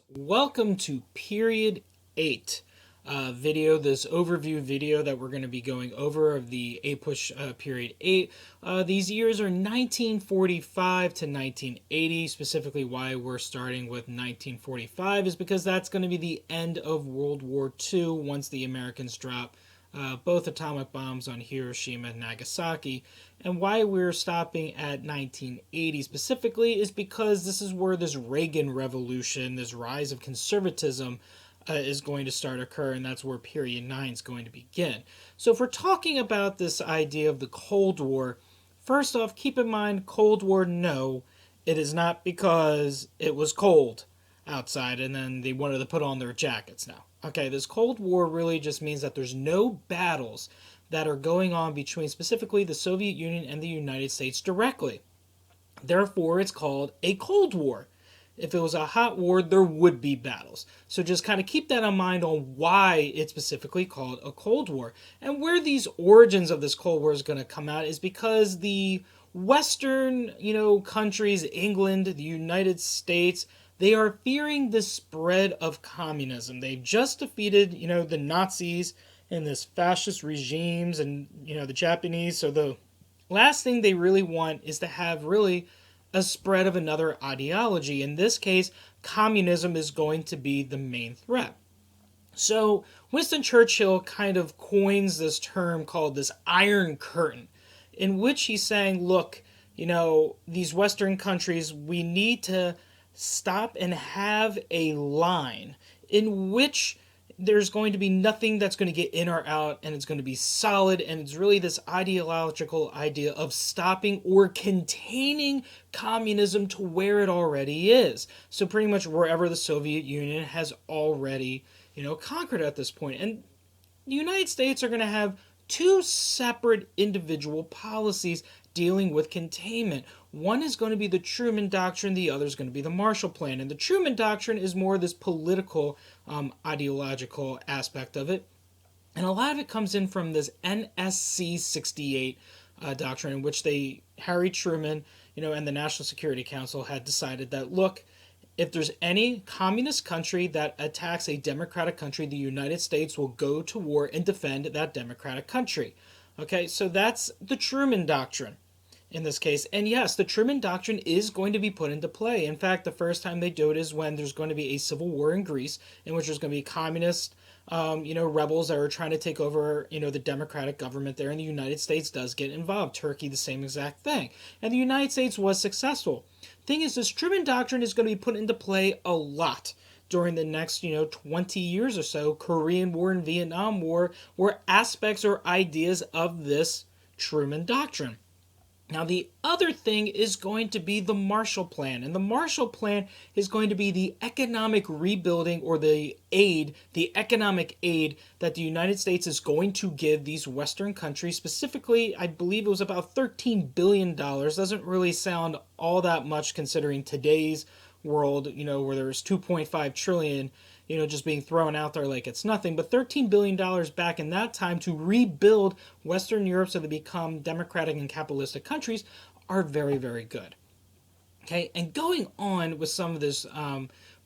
Welcome to Period 8 video, this overview video that we're going to be going over of the APUSH Period 8. These years are 1945 to 1980. Specifically, why we're starting with 1945 is because that's going to be the end of World War II once the Americans drop both atomic bombs on Hiroshima and Nagasaki. And why we're stopping at 1980 specifically is because this is where this Reagan revolution, this rise of conservatism, is going to start occur, and that's where period 9 is going to begin. So if we're talking about this idea of the Cold War, first off, keep in mind, Cold War, no, it is not because it was cold outside and then they wanted to put on their jackets now. Okay, this Cold War really just means that there's no battles that are going on between specifically the Soviet Union and the United States directly. Therefore, it's called a Cold War. If it was a hot war, there would be battles. So just kind of keep that in mind on why it's specifically called a Cold War. And where these origins of this Cold War is going to come out is because the Western, countries, England, the United States, they are fearing the spread of communism. They've just defeated, the Nazis and this fascist regimes and, the Japanese. So the last thing they really want is to have really a spread of another ideology. In this case, communism is going to be the main threat. So Winston Churchill kind of coins this term called this Iron Curtain, in which he's saying, look, these Western countries, we need to stop and have a line in which there's going to be nothing that's going to get in or out, and it's going to be solid, and it's really this ideological idea of stopping or containing communism to where it already is. So pretty much wherever the Soviet Union has already, conquered at this point. And the United States are going to have two separate individual policies dealing with containment. One is going to be the Truman Doctrine, the other is going to be the Marshall Plan. And the Truman Doctrine is more this political, ideological aspect of it. And a lot of it comes in from this NSC 68 doctrine, in which Harry Truman, and the National Security Council had decided that, look, if there's any communist country that attacks a democratic country, the United States will go to war and defend that democratic country. Okay, so that's the Truman Doctrine in this case. And yes, the Truman Doctrine is going to be put into play. In fact, the first time they do it is when there's going to be a civil war in Greece, in which there's going to be communist rebels that are trying to take over, the democratic government there, and the United States does get involved. Turkey, the same exact thing. And the United States was successful. Thing is, this Truman Doctrine is going to be put into play a lot during the next, 20 years or so. Korean War and Vietnam War were aspects or ideas of this Truman Doctrine. Now, the other thing is going to be the Marshall Plan. And the Marshall Plan is going to be the economic rebuilding, or the economic aid that the United States is going to give these Western countries. Specifically, I believe it was about $13 billion. Doesn't really sound all that much considering today's world, where there's 2.5 trillion, just being thrown out there like it's nothing. But $13 billion back in that time to rebuild Western Europe so they become democratic and capitalistic countries are very, very good. Okay, and going on with some of this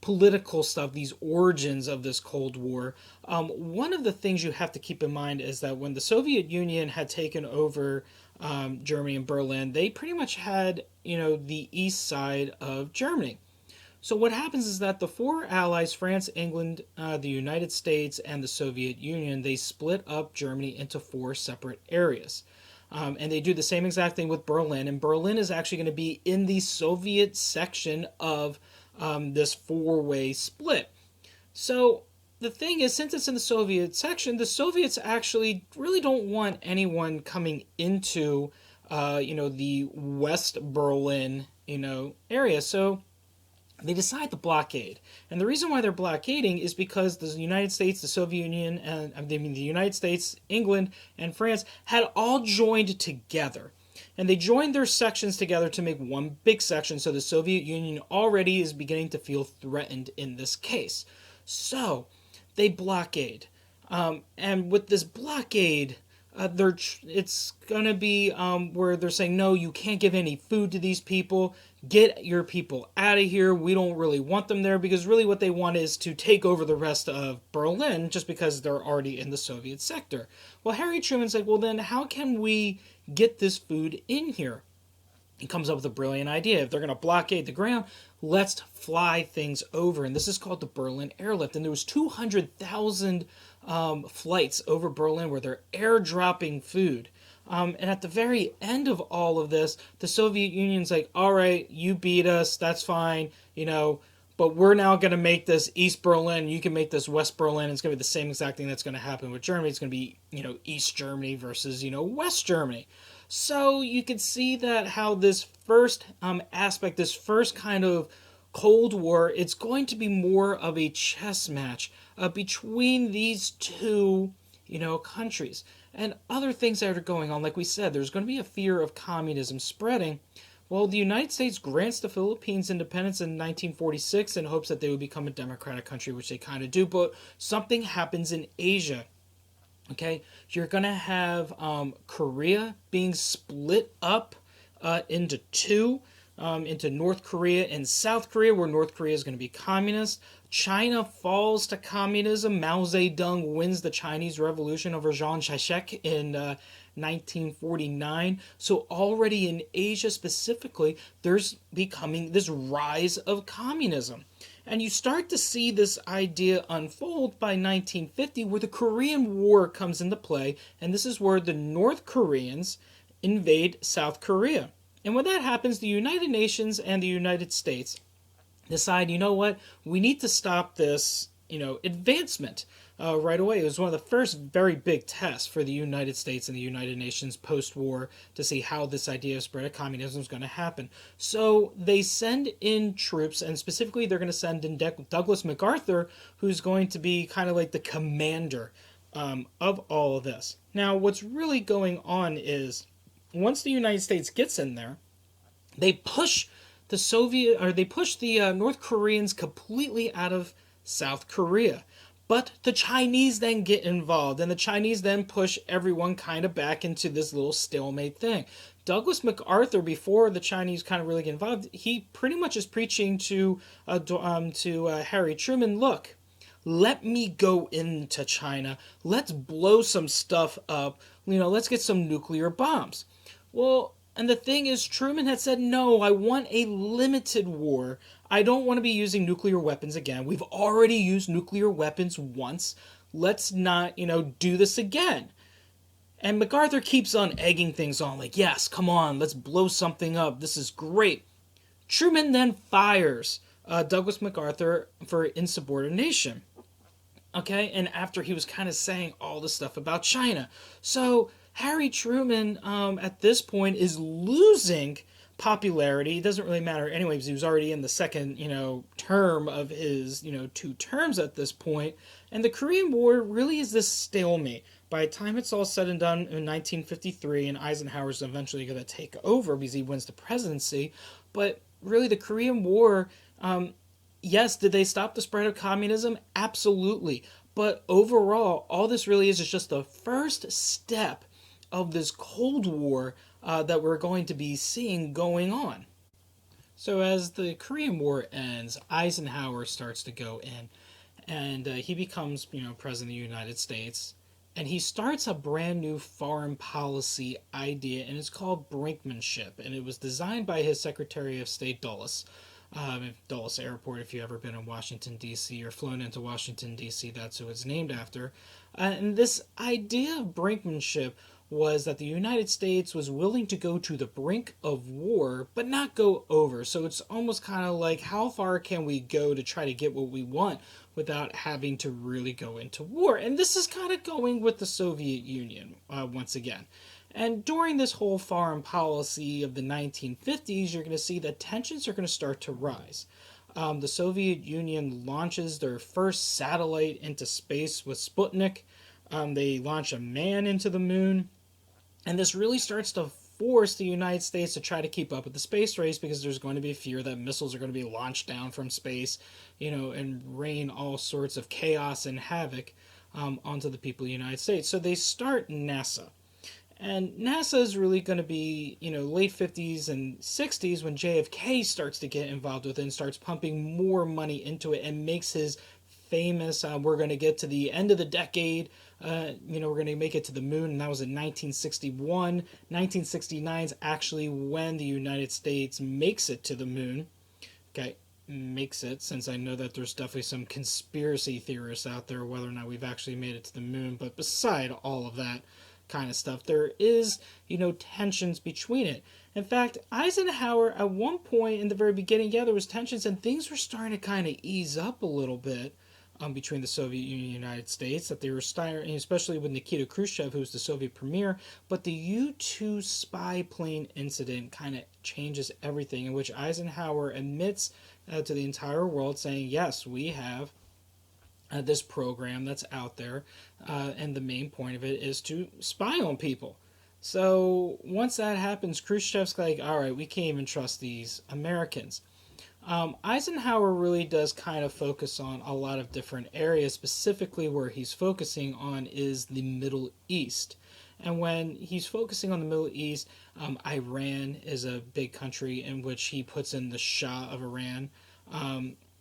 political stuff, these origins of this Cold War, one of the things you have to keep in mind is that when the Soviet Union had taken over Germany and Berlin, they pretty much had, the east side of Germany. So what happens is that the four allies, France, England, the United States, and the Soviet Union, they split up Germany into four separate areas. And they do the same exact thing with Berlin. And Berlin is actually going to be in the Soviet section of this four-way split. So the thing is, since it's in the Soviet section, the Soviets actually really don't want anyone coming into, the West Berlin, area. So they decide to blockade. And the reason why they're blockading is because the United States, the Soviet Union, and the United States, England, and France had all joined together. And they joined their sections together to make one big section, so the Soviet Union already is beginning to feel threatened in this case. So they blockade. And with this blockade, it's gonna be where they're saying no, you can't give any food to these people. Get your people out of here. We don't really want them there because really what they want is to take over the rest of Berlin just because they're already in the Soviet sector. Well, Harry Truman's like, well, then how can we get this food in here? He comes up with a brilliant idea. If they're going to blockade the ground, let's fly things over. And this is called the Berlin Airlift. And there was 200,000 flights over Berlin where they're airdropping food. And at the very end of all of this, the Soviet Union's like, all right, you beat us. That's fine. But we're now going to make this East Berlin. You can make this West Berlin. It's going to be the same exact thing that's going to happen with Germany. It's going to be, East Germany versus, West Germany. So you can see that how this first aspect, this first kind of Cold War, it's going to be more of a chess match between these two, countries. And other things that are going on, like we said, there's going to be a fear of communism spreading. Well, the United States grants the Philippines independence in 1946 in hopes that they would become a democratic country, which they kind of do, but something happens in Asia. Okay, you're going to have Korea being split up into two, into North Korea and South Korea, where North Korea is going to be communist. China falls to communism. Mao Zedong wins the Chinese Revolution over Chiang Kai-shek in 1949. So already in Asia specifically, there's becoming this rise of communism. And you start to see this idea unfold by 1950, where the Korean War comes into play, and this is where the North Koreans invade South Korea. And when that happens, the United Nations and the United States decide, you know what, we need to stop this, advancement right away. It was one of the first very big tests for the United States and the United Nations post-war to see how this idea of spread of communism is going to happen. So they send in troops, and specifically they're going to send in Douglas MacArthur, who's going to be kind of like the commander of all of this. Now, what's really going on is once the United States gets in there, they push the North Koreans completely out of South Korea. But the Chinese then get involved, and the Chinese then push everyone kind of back into this little stalemate thing. Douglas MacArthur, before the Chinese kind of really get involved, he pretty much is preaching to Harry Truman, look, let me go into China. Let's blow some stuff up. Let's get some nuclear bombs. Well, and the thing is, Truman had said, no, I want a limited war. I don't want to be using nuclear weapons again. We've already used nuclear weapons once. Let's not, do this again. And MacArthur keeps on egging things on, like, yes, come on, let's blow something up. This is great. Truman then fires Douglas MacArthur for insubordination. Okay, and after he was kind of saying all the stuff about China. So Harry Truman, at this point, is losing popularity. It doesn't really matter anyway because he was already in the second, term of his, 2 terms at this point. And the Korean War really is this stalemate. By the time it's all said and done in 1953, and Eisenhower's eventually going to take over because he wins the presidency. But really, the Korean War, yes, did they stop the spread of communism? Absolutely. But overall, all this really is just the first step of this Cold War that we're going to be seeing going on. So as the Korean War ends, Eisenhower starts to go in, and he becomes, president of the United States, and he starts a brand new foreign policy idea, and it's called Brinksmanship, and it was designed by his Secretary of State Dulles. Dulles Airport, if you've ever been in Washington, D.C., or flown into Washington, D.C., that's who it's named after. And this idea of Brinksmanship was that the United States was willing to go to the brink of war, but not go over. So it's almost kind of like, how far can we go to try to get what we want without having to really go into war? And this is kind of going with the Soviet Union once again. And during this whole foreign policy of the 1950s, you're going to see that tensions are going to start to rise. The Soviet Union launches their first satellite into space with Sputnik. They launch a man into the moon. And this really starts to force the United States to try to keep up with the space race because there's going to be fear that missiles are going to be launched down from space, and rain all sorts of chaos and havoc onto the people of the United States. So they start NASA. And NASA is really going to be, late 50s and 60s when JFK starts to get involved with it and starts pumping more money into it and makes his famous, we're going to get to the end of the decade, we're going to make it to the moon, and that was in 1961. 1969 is actually when the United States makes it to the moon. Okay, makes it, since I know that there's definitely some conspiracy theorists out there whether or not we've actually made it to the moon. But beside all of that kind of stuff, there is, tensions between it. In fact, Eisenhower, at one point in the very beginning, yeah, there was tensions and things were starting to kind of ease up a little bit. Between the Soviet Union and the United States, that they were starting, especially with Nikita Khrushchev, who was the Soviet premier. But the U-2 spy plane incident kind of changes everything, in which Eisenhower admits to the entire world, saying, yes, we have this program that's out there, and the main point of it is to spy on people. So once that happens, Khrushchev's like, all right, we can't even trust these Americans. Eisenhower really does kind of focus on a lot of different areas. Specifically, where he's focusing on is the Middle East. And when he's focusing on the Middle East, Iran is a big country in which he puts in the Shah of Iran,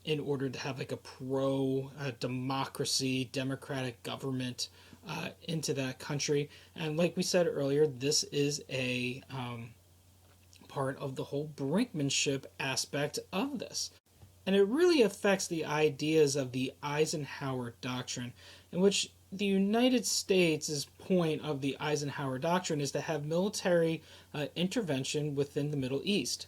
in order to have like a pro democracy, democratic government into that country. And like we said earlier, this is a part of the whole Brinkmanship aspect of this. And it really affects the ideas of the Eisenhower Doctrine, in which the United States' point of the Eisenhower Doctrine is to have military intervention within the Middle East.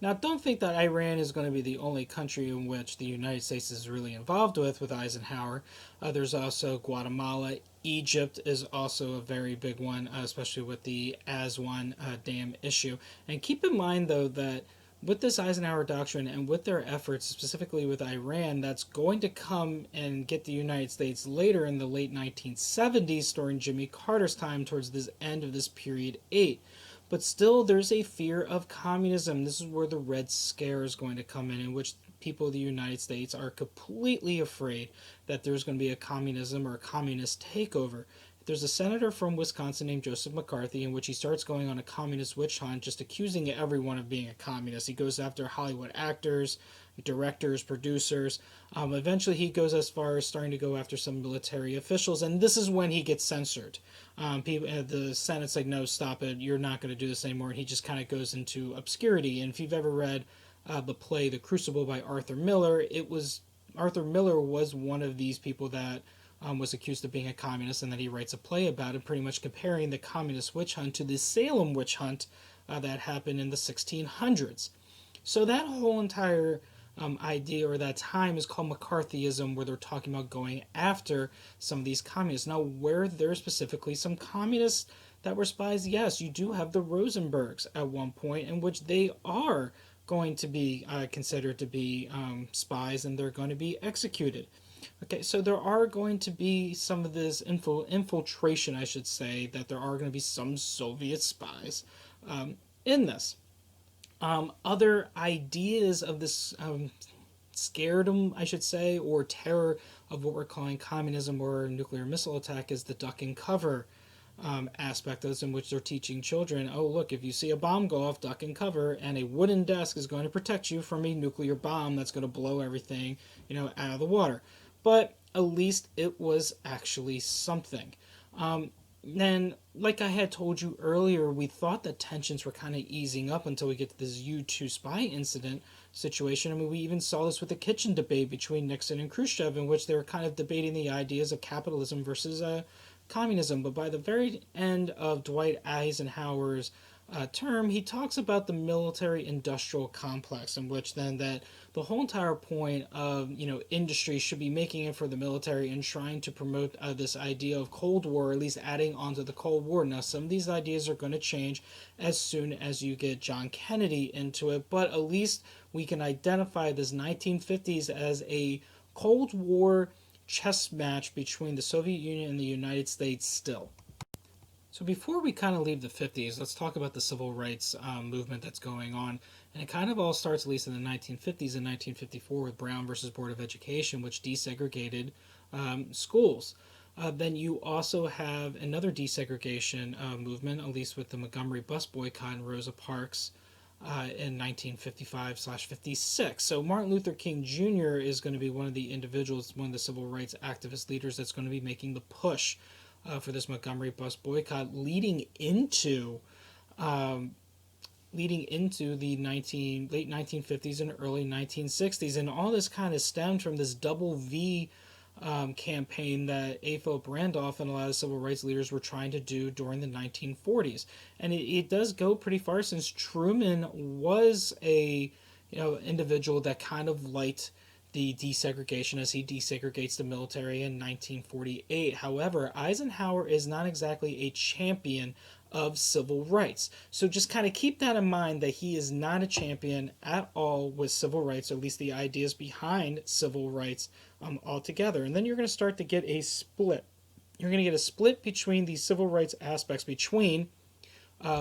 Now, don't think that Iran is going to be the only country in which the United States is really involved with Eisenhower. There's also Guatemala. Egypt is also a very big one, especially with the Aswan Dam issue. And keep in mind, though, that with this Eisenhower Doctrine and with their efforts, specifically with Iran, that's going to come and get the United States later in the late 1970s during Jimmy Carter's time, towards this end of this period 8. But still, there's a fear of communism. This is where the Red Scare is going to come in which people of the United States are completely afraid that there's going to be a communism or a communist takeover. There's a senator from Wisconsin named Joseph McCarthy, in which he starts going on a communist witch hunt, just accusing everyone of being a communist. He goes after Hollywood actors, directors, producers. Eventually, he goes as far as starting to go after some military officials, and this is when he gets censored. The Senate's like, no, stop it, you're not going to do this anymore. And he just kind of goes into obscurity. And if you've ever read the play The Crucible by Arthur Miller, Arthur Miller was one of these people that was accused of being a communist, and then he writes a play about it, pretty much comparing the communist witch hunt to the Salem witch hunt that happened in the 1600s. So that whole entire idea, or that time, is called McCarthyism, where they're talking about going after some of these communists. Now, were there specifically some communists that were spies? Yes, you do have the Rosenbergs at one point, in which they are going to be considered to be spies, and they're going to be executed. Okay, so there are going to be some of this infiltration, I should say, that there are going to be some Soviet spies in this. Other ideas of this scaredom, I should say, or terror of what we're calling communism or nuclear missile attack is the duck and cover aspect of this, in which they're teaching children, oh, look, if you see a bomb go off, duck and cover, and a wooden desk is going to protect you from a nuclear bomb that's going to blow everything, out of the water. But at least it was actually something. Then, like I had told you earlier, we thought that tensions were kind of easing up until we get to this U-2 spy incident situation. I mean, we even saw this with the kitchen debate between Nixon and Khrushchev, in which they were kind of debating the ideas of capitalism versus communism. But by the very end of Dwight Eisenhower's term, he talks about the military-industrial complex, in which then that the whole entire point of industry should be making it for the military and trying to promote this idea of Cold War, or at least adding onto the Cold War. Now, some of these ideas are going to change as soon as you get John Kennedy into it, but at least we can identify this 1950s as a Cold War chess match between the Soviet Union and the United States still. So before we kind of leave the 50s, let's talk about the civil rights movement that's going on. And it kind of all starts, at least in the 1950s, in 1954, with Brown versus Board of Education, which desegregated schools. Then you also have another desegregation movement, at least with the Montgomery bus boycott and Rosa Parks in 1955/56. So Martin Luther King Jr. is going to be one of the individuals, one of the civil rights activist leaders that's going to be making the push for this Montgomery bus boycott, leading into the late 1950s and early 1960s. And all this kind of stemmed from this double V campaign that A. Philip Randolph and a lot of civil rights leaders were trying to do during the 1940s. And it does go pretty far, since Truman was a individual that kind of liked the desegregation, as he desegregates the military in 1948. However, Eisenhower is not exactly a champion of civil rights. So just kind of keep that in mind, that he is not a champion at all with civil rights, or at least the ideas behind civil rights altogether. And then you're going to start to get a split. You're going to get a split between the civil rights aspects between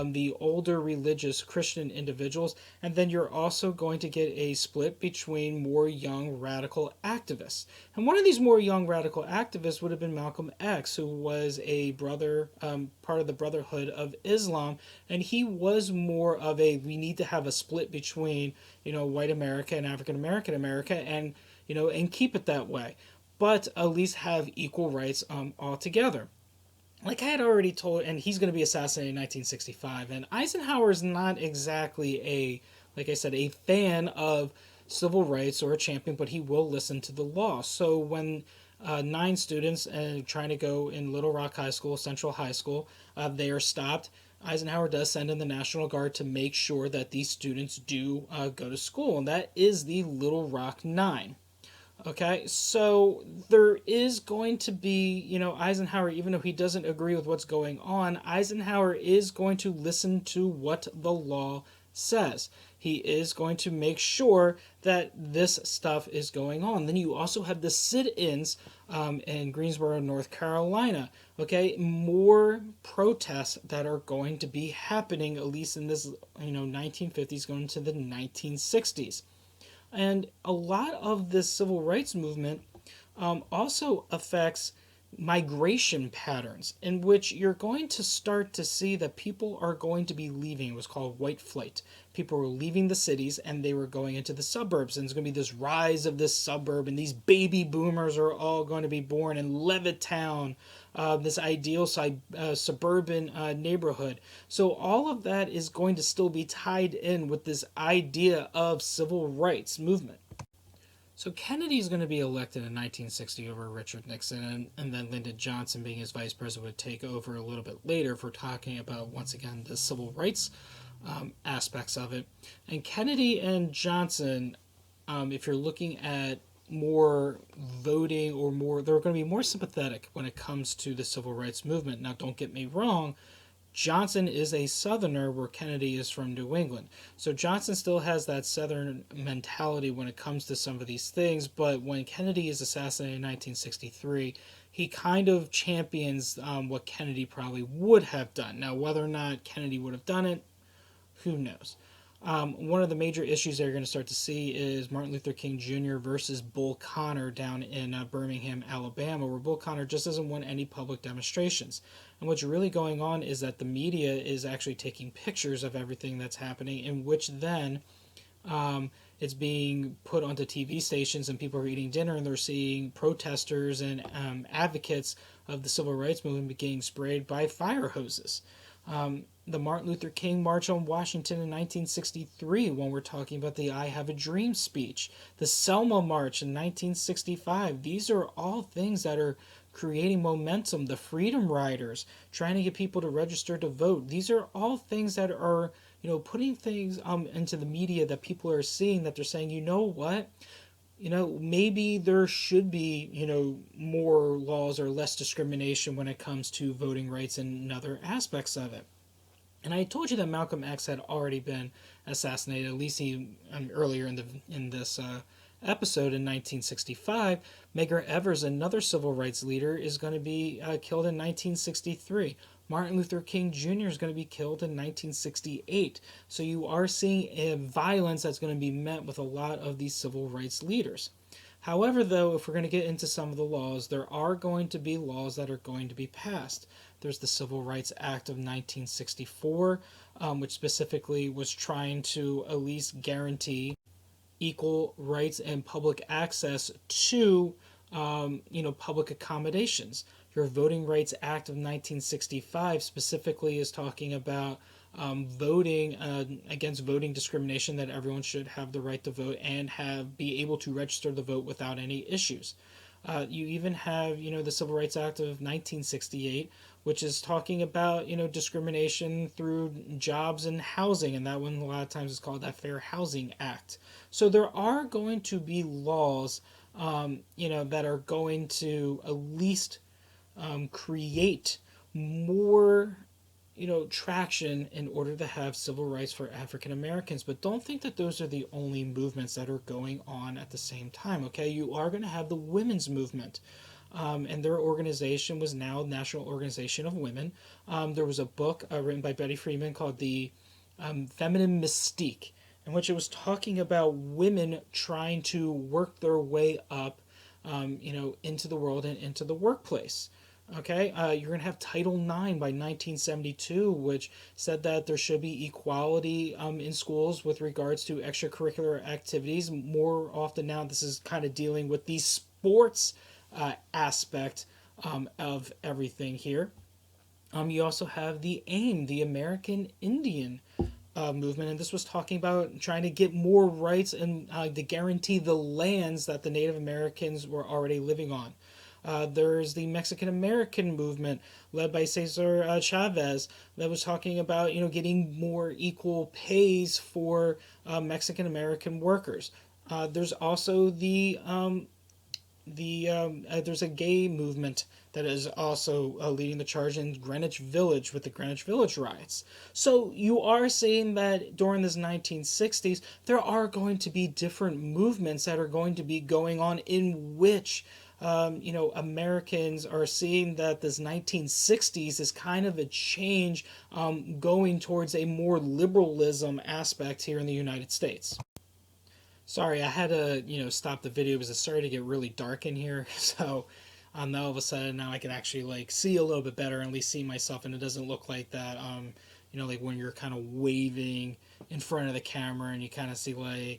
the older religious Christian individuals, and then you're also going to get a split between more young radical activists. And one of these more young radical activists would have been Malcolm X, who was a brother, part of the Brotherhood of Islam, and he was more of a, we need to have a split between white America and African American America, and and keep it that way, but at least have equal rights altogether. Like I had already told, and he's going to be assassinated in 1965. And Eisenhower is not exactly like I said, a fan of civil rights or a champion, but he will listen to the law. So when 9 students trying to go in Little Rock High School, Central High School, they are stopped. Eisenhower does send in the National Guard to make sure that these students do go to school, and that is the Little Rock Nine. Okay, so there is going to be, Eisenhower, even though he doesn't agree with what's going on, Eisenhower is going to listen to what the law says. He is going to make sure that this stuff is going on. Then you also have the sit-ins in Greensboro, North Carolina. Okay, more protests that are going to be happening, at least in this, 1950s going to the 1960s. And a lot of this civil rights movement also affects migration patterns, in which you're going to start to see that people are going to be leaving. It was called white flight. People were leaving the cities and they were going into the suburbs, and there's going to be this rise of this suburb, and these baby boomers are all going to be born in Levittown, this ideal suburban neighborhood. So all of that is going to still be tied in with this idea of civil rights movement. So Kennedy is going to be elected in 1960 over Richard Nixon, and then Lyndon Johnson, being his vice president, would take over a little bit later, if we're talking about, once again, the civil rights aspects of it. And Kennedy and Johnson, if you're looking at more voting, or more, they're going to be more sympathetic when it comes to the civil rights movement. Now, don't get me wrong, Johnson is a Southerner, where Kennedy is from New England. So Johnson still has that Southern mentality when it comes to some of these things, but when Kennedy is assassinated in 1963, he kind of champions what Kennedy probably would have done. Now, whether or not Kennedy would have done it, who knows? One of the major issues that you're going to start to see is Martin Luther King Jr. versus Bull Connor down in Birmingham, Alabama, where Bull Connor just doesn't want any public demonstrations. And what's really going on is that the media is actually taking pictures of everything that's happening, in which then it's being put onto TV stations, and people are eating dinner and they're seeing protesters and advocates of the civil rights movement getting sprayed by fire hoses. The Martin Luther King March on Washington in 1963, when we're talking about the I Have a Dream speech, the Selma March in 1965, these are all things that are creating momentum. The Freedom Riders, trying to get people to register to vote. These are all things that are, putting things into the media that people are seeing, that they're saying, you know what? Maybe there should be, more laws or less discrimination when it comes to voting rights and other aspects of it. And I told you that Malcolm X had already been assassinated, at least earlier in this episode in 1965. Medgar Evers, another civil rights leader, is going to be killed in 1963. Martin Luther King Jr. is going to be killed in 1968. So you are seeing a violence that's going to be met with a lot of these civil rights leaders. However, though, if we're going to get into some of the laws, there are going to be laws that are going to be passed. There's the Civil Rights Act of 1964, which specifically was trying to at least guarantee equal rights and public access to public accommodations. Your Voting Rights Act of 1965 specifically is talking about voting against voting discrimination, that everyone should have the right to vote and be able to register to vote without any issues. You even have, the Civil Rights Act of 1968, which is talking about, discrimination through jobs and housing, and that one a lot of times is called that Fair Housing Act. So there are going to be laws, that are going to at least create more traction in order to have civil rights for African Americans. But don't think that those are the only movements that are going on at the same time. Okay, you are going to have the women's movement. And their organization was now National Organization of Women. There was a book written by Betty Freeman called The Feminine Mystique, in which it was talking about women trying to work their way up, into the world and into the workplace. Okay, you're going to have Title IX by 1972, which said that there should be equality in schools with regards to extracurricular activities. More often now, this is kind of dealing with the sports aspect of everything here. You also have the AIM, the American Indian movement, and this was talking about trying to get more rights and to guarantee the lands that the Native Americans were already living on. There's the Mexican American movement led by Cesar Chavez that was talking about getting more equal pays for Mexican American workers. There's also there's a gay movement that is also leading the charge in Greenwich Village with the Greenwich Village riots. So you are saying that during this 1960s, there are going to be different movements that are going to be going on in which Americans are seeing that this 1960s is kind of a change, going towards a more liberalism aspect here in the United States. Sorry, I had to, stop the video because it started to get really dark in here. So, now all of a sudden now I can actually see a little bit better and at least see myself, and it doesn't look like that. Like when you're kind of waving in front of the camera and you kind of see I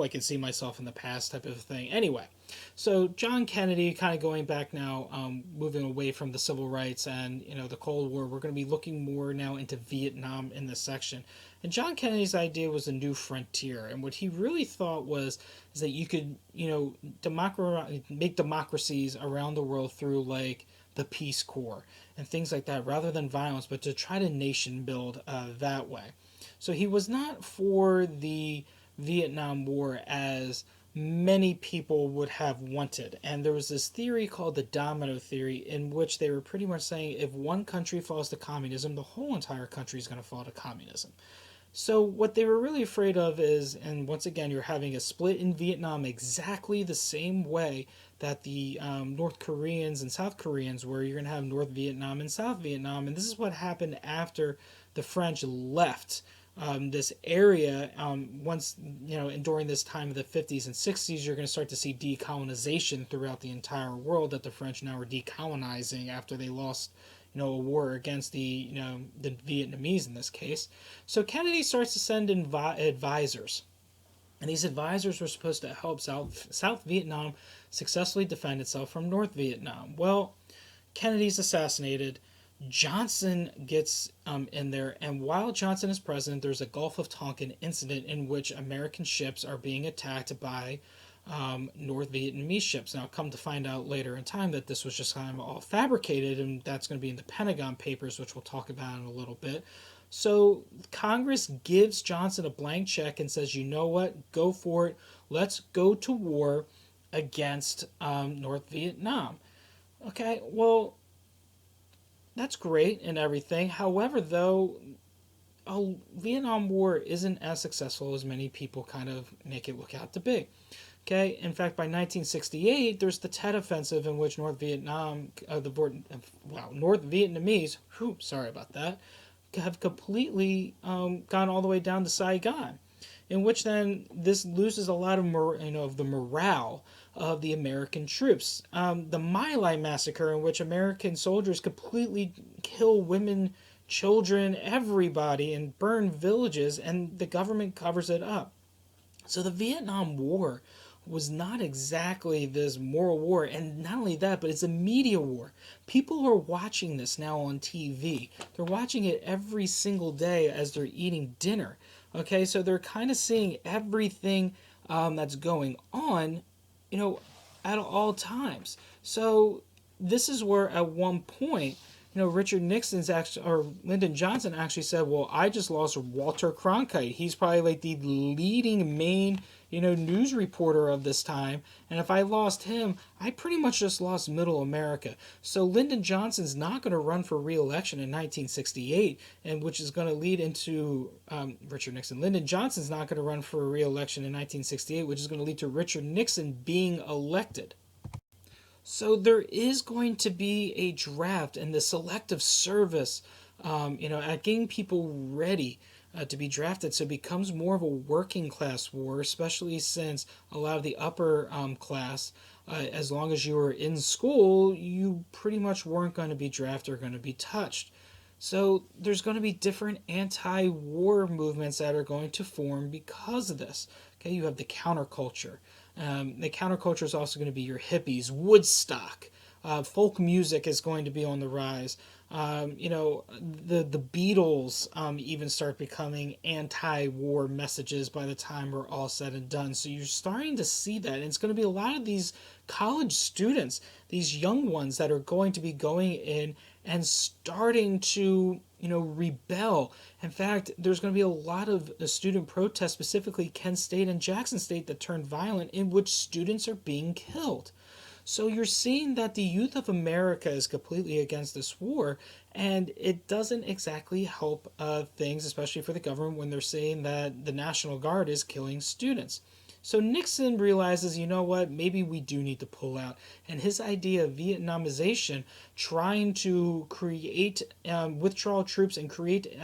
can see myself in the past type of thing. Anyway, so John Kennedy, kind of going back now, moving away from the civil rights and the Cold War, we're going to be looking more now into Vietnam in this section. And John Kennedy's idea was a new frontier, and what he really thought is that you could make democracies around the world through the Peace Corps and things like that, rather than violence, but to try to nation build that way. So he was not for the Vietnam War as many people would have wanted. And there was this theory called the domino theory, in which they were pretty much saying if one country falls to communism, the whole entire country is going to fall to communism. So what they were really afraid of is, and once again, you're having a split in Vietnam exactly the same way that the North Koreans and South Koreans were. You're going to have North Vietnam and South Vietnam, and this is what happened after the French left this area. Once, and during this time of the 50s and 60s, you're going to start to see decolonization throughout the entire world, that the French now are decolonizing after they lost a war against the Vietnamese in this case. So Kennedy starts to send in advisors, and these advisors were supposed to help South Vietnam successfully defend itself from North Vietnam. Well, Kennedy's assassinated. Johnson gets in there, and while Johnson is president, there's a Gulf of Tonkin incident in which American ships are being attacked by North Vietnamese ships. Now, come to find out later in time that this was just kind of all fabricated, and that's going to be in the Pentagon Papers, which we'll talk about in a little bit. So Congress gives Johnson a blank check and says, you know what, go for it. Let's go to war against North Vietnam. Okay, well, that's great and everything. However, though, a Vietnam War isn't as successful as many people kind of make it look out to be. Okay, in fact, by 1968, there's the Tet Offensive, in which North Vietnamese, sorry about that, have completely gone all the way down to Saigon, in which then this loses a lot of the morale of the American troops. The My Lai massacre, in which American soldiers completely kill women, children, everybody, and burn villages, and the government covers it up. So the Vietnam War was not exactly this moral war, and not only that, but it's a media war. People are watching this now on TV. They're watching it every single day as they're eating dinner. Okay, so they're kind of seeing everything that's going on, you know, at all times. So this is where at one point, Richard Nixon's actually, or Lyndon Johnson actually said, well, I just lost Walter Cronkite. He's probably like the leading main, news reporter of this time. And if I lost him, I pretty much just lost middle America. So Lyndon Johnson's not going to run for re-election in 1968, and which is going to lead into Richard Nixon. Lyndon Johnson's not going to run for re-election in 1968, which is going to lead to Richard Nixon being elected. So there is going to be a draft and the selective service, at getting people ready to be drafted. So it becomes more of a working class war, especially since a lot of the upper class, as long as you were in school, you pretty much weren't going to be drafted or going to be touched. So there's going to be different anti-war movements that are going to form because of this. Okay, you have the counterculture. The counterculture is also going to be your hippies, Woodstock. Folk music is going to be on the rise. The Beatles even start becoming anti-war messages by the time we're all said and done. So you're starting to see that, and it's going to be a lot of these college students, these young ones that are going to be going in and starting to rebel. In fact, there's going to be a lot of student protests, specifically Kent State and Jackson State, that turned violent, in which students are being killed. So you're seeing that the youth of America is completely against this war, and it doesn't exactly help things, especially for the government, when they're saying that the National Guard is killing students. So Nixon realizes, you know what, maybe we do need to pull out. And his idea of Vietnamization, trying to create withdrawal troops and create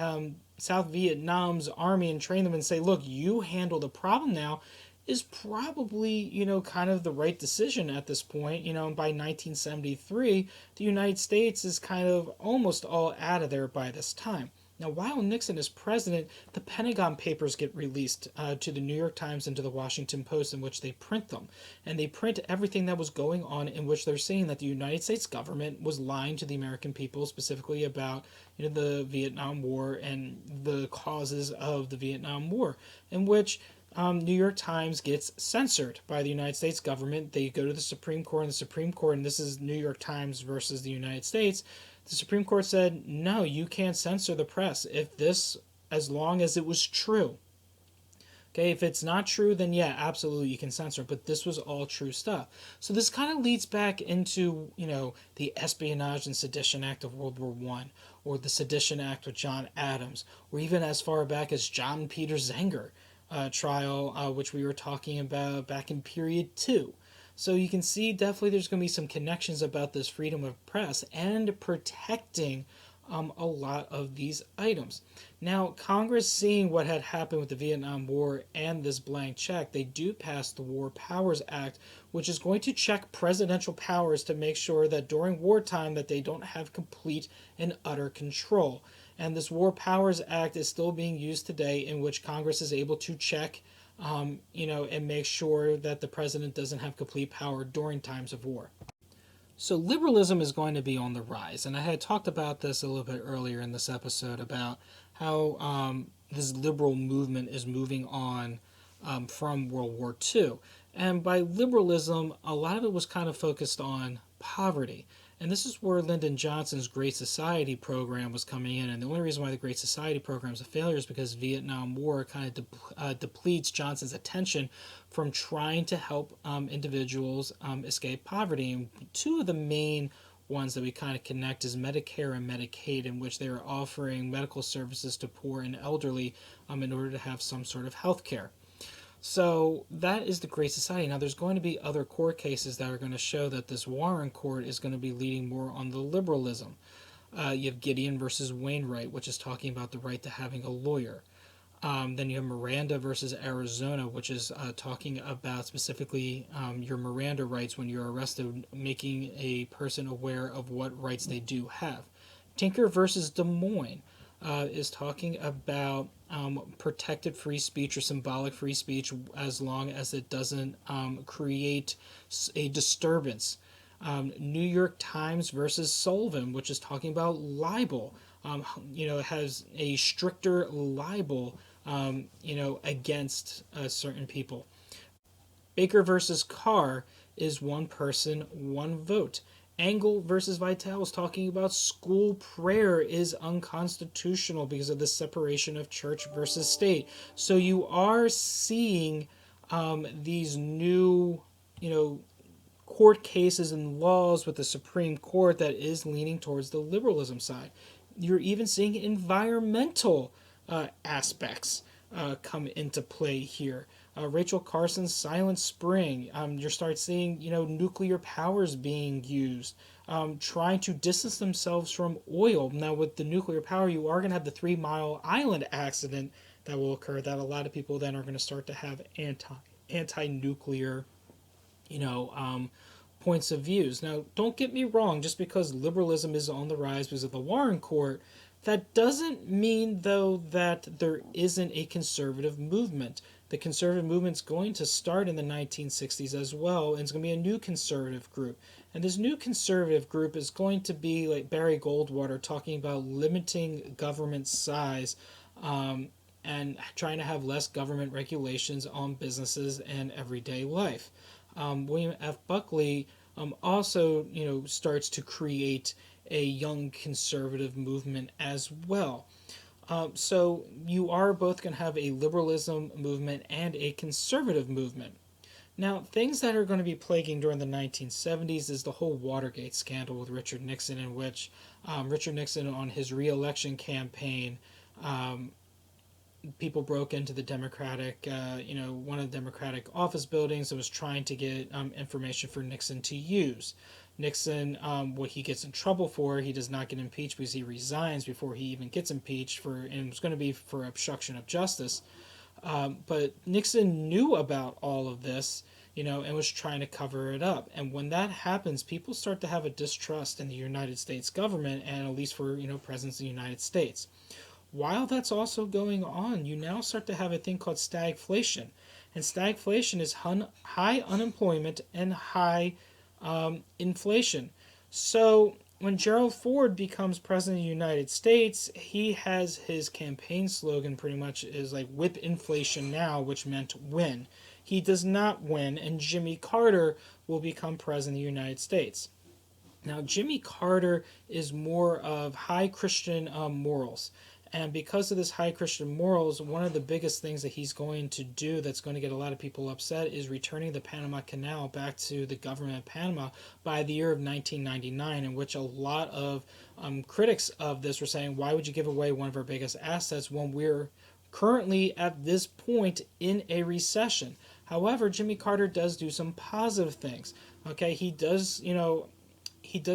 South Vietnam's army and train them and say, look, you handle the problem now, is probably, kind of the right decision at this point. By 1973, the United States is kind of almost all out of there by this time. Now, while Nixon is president, the Pentagon Papers get released to the New York Times and to the Washington Post, in which they print them. And they print everything that was going on, in which they're saying that the United States government was lying to the American people, specifically about the Vietnam War and the causes of the Vietnam War, in which New York Times gets censored by the United States government. They go to the Supreme Court, and the Supreme Court, and this is New York Times versus the United States, the Supreme Court said, no, you can't censor the press as long as it was true. Okay, if it's not true, then yeah, absolutely you can censor it, but this was all true stuff. So this kind of leads back into, the Espionage and Sedition Act of World War I, or the Sedition Act with John Adams, or even as far back as John Peter Zenger trial, which we were talking about back in period 2. So you can see definitely there's going to be some connections about this freedom of press and protecting a lot of these items. Now, Congress, seeing what had happened with the Vietnam War and this blank check, they do pass the War Powers Act, which is going to check presidential powers to make sure that during wartime that they don't have complete and utter control. And this War Powers Act is still being used today, in which Congress is able to check and make sure that the president doesn't have complete power during times of war. So liberalism is going to be on the rise, and I had talked about this a little bit earlier in this episode about how this liberal movement is moving on from World War II. And by liberalism, a lot of it was kind of focused on poverty. And this is where Lyndon Johnson's Great Society program was coming in. And the only reason why the Great Society program is a failure is because Vietnam War kind of depletes Johnson's attention from trying to help individuals escape poverty. And two of the main ones that we kind of connect is Medicare and Medicaid, in which they are offering medical services to poor and elderly in order to have some sort of health care. So that is the Great Society. Now, there's going to be other court cases that are going to show that this Warren Court is going to be leading more on the liberalism. You have Gideon versus Wainwright, which is talking about the right to having a lawyer. Then you have Miranda versus Arizona, which is talking about specifically your Miranda rights when you're arrested, making a person aware of what rights they do have. Tinker versus Des Moines is talking about protected free speech or symbolic free speech as long as it doesn't create a disturbance. New York Times versus Sullivan, which is talking about libel. It has a stricter libel, against certain people. Baker versus Carr is one person, one vote. Engel versus Vitale is talking about school prayer is unconstitutional because of the separation of church versus state. So you are seeing these new, court cases and laws with the Supreme Court that is leaning towards the liberalism side. You're even seeing environmental aspects come into play here. Rachel Carson's Silent Spring. You start seeing, nuclear powers being used, trying to distance themselves from oil. Now, with the nuclear power, you are going to have the 3 Mile Island accident that will occur. That a lot of people then are going to start to have anti-nuclear, you know, um, points of views. Now, don't get me wrong. Just because liberalism is on the rise because of the Warren Court, that doesn't mean, though, that there isn't a conservative movement. The conservative movement's going to start in the 1960s as well, and it's going to be a new conservative group. And this new conservative group is going to be like Barry Goldwater talking about limiting government size, and trying to have less government regulations on businesses and everyday life. William F. Buckley also, starts to create a young conservative movement as well. So you are both going to have a liberalism movement and a conservative movement. Now, things that are going to be plaguing during the 1970s is the whole Watergate scandal with Richard Nixon, in which Richard Nixon, on his reelection campaign, um, people broke into the Democratic, one of the Democratic office buildings and was trying to get information for Nixon to use. Nixon, what he gets in trouble for, he does not get impeached because he resigns before he even gets impeached and it's going to be for obstruction of justice. But Nixon knew about all of this, and was trying to cover it up. And when that happens, people start to have a distrust in the United States government, and at least for, presence in the United States. While that's also going on, you now start to have a thing called stagflation. And stagflation is high unemployment and high inflation. So when Gerald Ford becomes president of the United States, he has his campaign slogan pretty much is like whip inflation now, which meant win. He does not win, and Jimmy Carter will become president of the United States. Now, Jimmy Carter is more of high Christian morals. And because of this high Christian morals, one of the biggest things that he's going to do that's going to get a lot of people upset is returning the Panama Canal back to the government of Panama by the year of 1999, in which a lot of critics of this were saying, why would you give away one of our biggest assets when we're currently at this point in a recession? However, Jimmy Carter does do some positive things. Okay, he does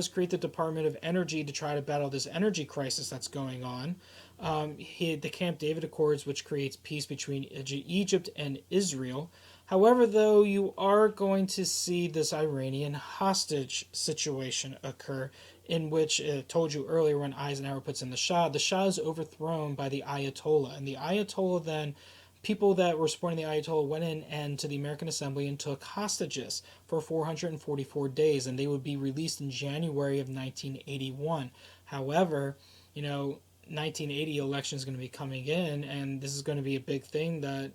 create the Department of Energy to try to battle this energy crisis that's going on. The Camp David Accords, which creates peace between Egypt and Israel. However, though, you are going to see this Iranian hostage situation occur, in which, I told you earlier, when Eisenhower puts in the Shah is overthrown by the Ayatollah. And the Ayatollah then, people that were supporting the Ayatollah went in and to the American Assembly and took hostages for 444 days, and they would be released in January of 1981. However, 1980 election is going to be coming in, and this is going to be a big thing that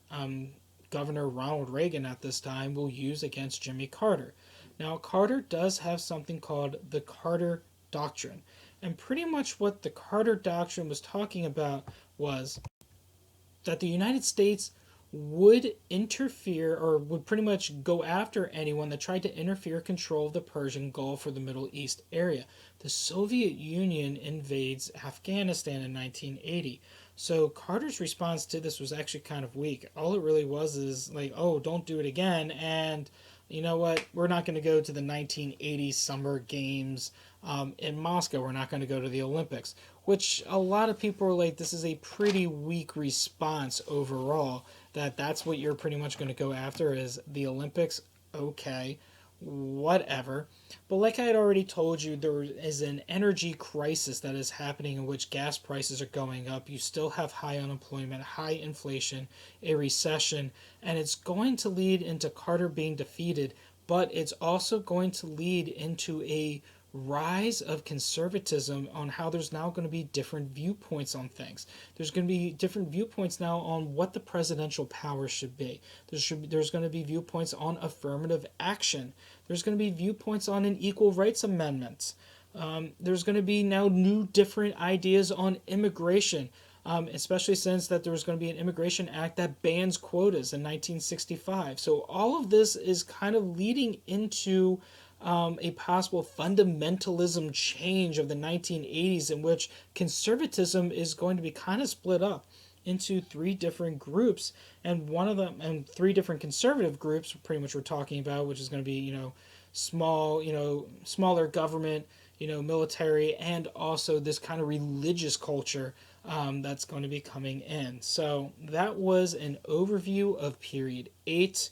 Governor Ronald Reagan at this time will use against Jimmy Carter. Now, Carter does have something called the Carter Doctrine, and pretty much what the Carter Doctrine was talking about was that the United States would interfere or would pretty much go after anyone that tried to interfere control of the Persian Gulf or the Middle East area. The Soviet Union invades Afghanistan in 1980. So Carter's response to this was actually kind of weak. All it really was is like, oh, don't do it again. And you know what? We're not going to go to the 1980 Summer Games in Moscow. We're not going to go to the Olympics. which a lot of people are like, this is a pretty weak response overall, that's what you're pretty much going to go after is the Olympics. Okay, whatever. But like I had already told you, there is an energy crisis that is happening in which gas prices are going up. You still have high unemployment, high inflation, a recession, and it's going to lead into Carter being defeated, but it's also going to lead into a rise of conservatism on how there's now going to be different viewpoints on things. There's going to be different viewpoints now on what the presidential power should be. There's going to be viewpoints on affirmative action. There's going to be viewpoints on an equal rights amendment. There's going to be now new different ideas on immigration. Especially since that there was going to be an immigration act that bans quotas in 1965. So all of this is kind of leading into a possible fundamentalism change of the 1980s in which conservatism is going to be kind of split up into three different groups, and one of them, and three different conservative groups pretty much we're talking about, which is going to be smaller government, military, and also this kind of religious culture that's going to be coming in. So that was an overview of period 8.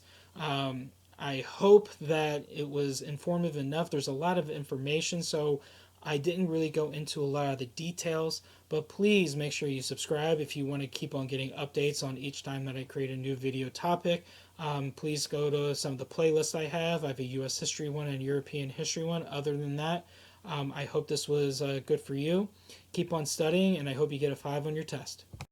I hope that it was informative enough. There's a lot of information, so I didn't really go into a lot of the details, but please make sure you subscribe if you want to keep on getting updates on each time that I create a new video topic. Please go to some of the playlists I have. I have a U.S. history one and European history one. Other than that, I hope this was good for you. Keep on studying, and I hope you get a 5 on your test.